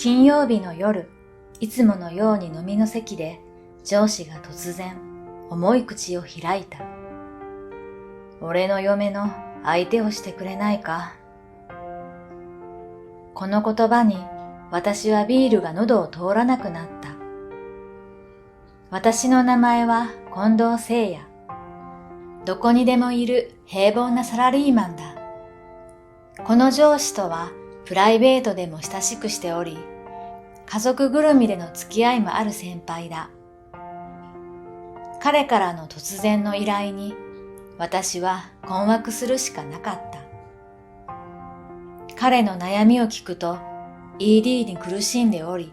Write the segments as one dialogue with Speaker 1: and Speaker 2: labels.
Speaker 1: 金曜日の夜、いつものように飲みの席で上司が突然重い口を開いた。俺の嫁の相手をしてくれないか。この言葉に私はビールが喉を通らなくなった。私の名前は近藤聖也。どこにでもいる平凡なサラリーマンだ。この上司とはプライベートでも親しくしており、家族ぐるみでの付き合いもある先輩だ。彼からの突然の依頼に私は困惑するしかなかった。彼の悩みを聞くと ED に苦しんでおり、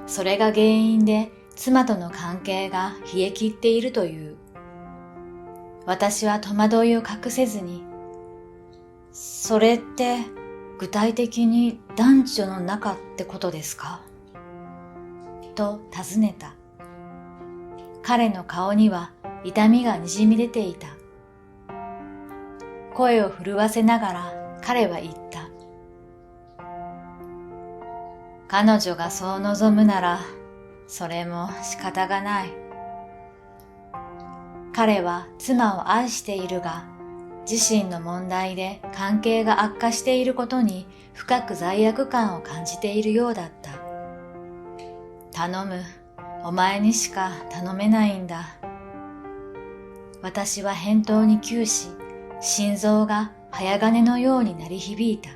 Speaker 1: それが原因で妻との関係が冷え切っているという。私は戸惑いを隠せずに、それって具体的に男女の仲ってことですか？と尋ねた。彼の顔には痛みがにじみ出ていた。声を震わせながら彼は言った。彼女がそう望むなら、それも仕方がない。彼は妻を愛しているが、自身の問題で関係が悪化していることに深く罪悪感を感じているようだった。頼む、お前にしか頼めないんだ。私は返答に窮し、心臓が早鐘のように鳴り響いた。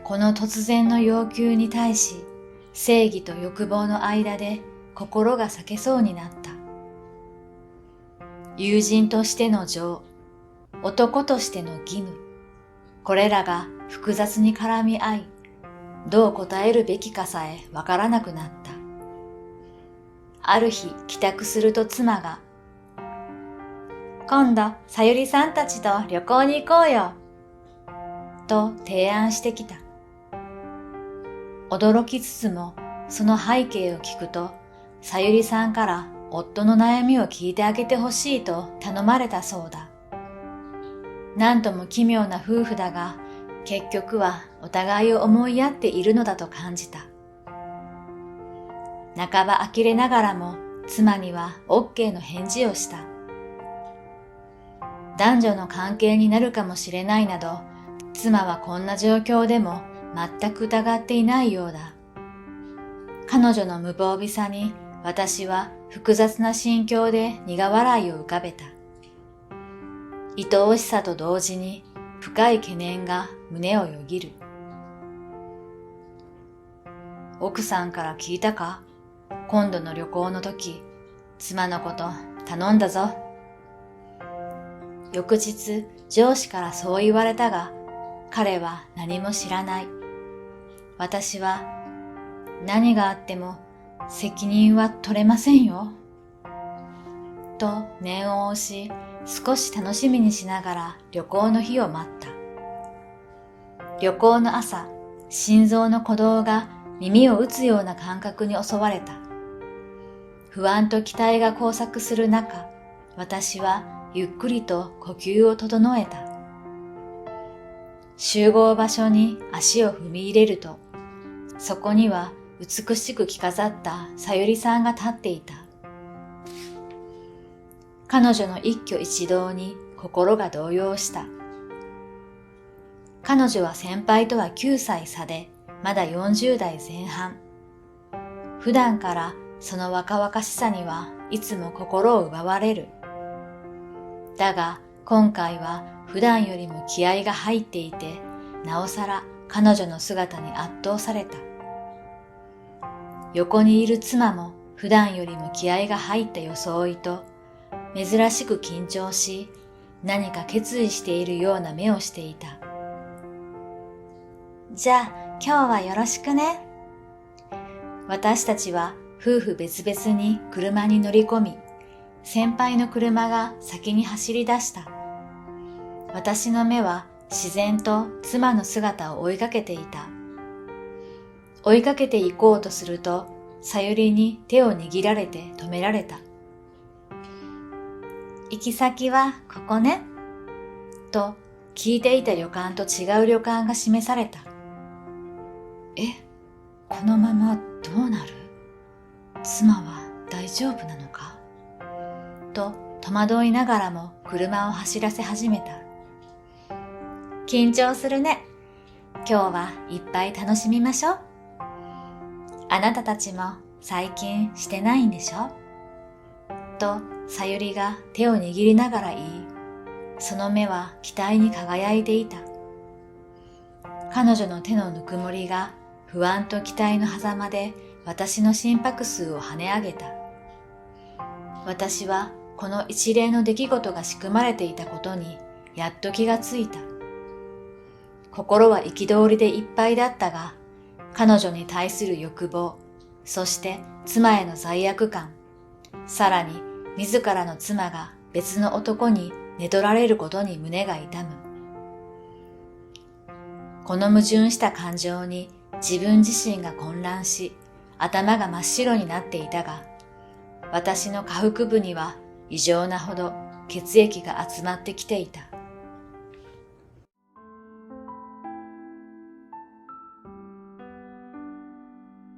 Speaker 1: この突然の要求に対し、正義と欲望の間で心が裂けそうになった。友人としての情、男としての義務、これらが複雑に絡み合い、どう答えるべきかさえわからなくなった。ある日帰宅すると妻が、今度さゆりさんたちと旅行に行こうよ、と提案してきた。驚きつつもその背景を聞くと、さゆりさんから夫の悩みを聞いてあげてほしいと頼まれたそうだ。なんとも奇妙な夫婦だが、結局はお互いを思いやっているのだと感じた。半ば呆れながらも妻には OK の返事をした。男女の関係になるかもしれないなど、妻はこんな状況でも全く疑っていないようだ。彼女の無防備さに私は複雑な心境で苦笑いを浮かべた。愛おしさと同時に深い懸念が胸をよぎる。奥さんから聞いたか？今度の旅行の時、妻のこと頼んだぞ。翌日、上司からそう言われたが、彼は何も知らない。私は、何があっても責任は取れませんよ。と念を押し、少し楽しみにしながら旅行の日を待った。旅行の朝、心臓の鼓動が耳を打つような感覚に襲われた。不安と期待が交錯する中、私はゆっくりと呼吸を整えた。集合場所に足を踏み入れると、そこには美しく着飾ったさゆりさんが立っていた。彼女の一挙一動に心が動揺した。彼女は先輩とは9歳差で、まだ40代前半。普段からその若々しさにはいつも心を奪われる。だが今回は普段よりも気合が入っていて、なおさら彼女の姿に圧倒された。横にいる妻も普段よりも気合が入った装いと、珍しく緊張し、何か決意しているような目をしていた。じゃあ今日はよろしくね。私たちは夫婦別々に車に乗り込み、先輩の車が先に走り出した。私の目は自然と妻の姿を追いかけていた。追いかけて行こうとすると、さゆりに手を握られて止められた。行き先はここね。と聞いていた旅館と違う旅館が示された。このままどうなる？妻は大丈夫なのか？と戸惑いながらも車を走らせ始めた。緊張するね。今日はいっぱい楽しみましょう。あなたたちも最近してないんでしょ？とさゆりが手を握りながら言い、その目は期待に輝いていた。彼女の手のぬくもりが不安と期待の狭間で私の心拍数を跳ね上げた。私はこの一連の出来事が仕組まれていたことにやっと気がついた。心は憤りでいっぱいだったが、彼女に対する欲望、そして妻への罪悪感、さらに自らの妻が別の男に寝取られることに胸が痛む。この矛盾した感情に自分自身が混乱し、頭が真っ白になっていたが、私の下腹部には異常なほど血液が集まってきていた。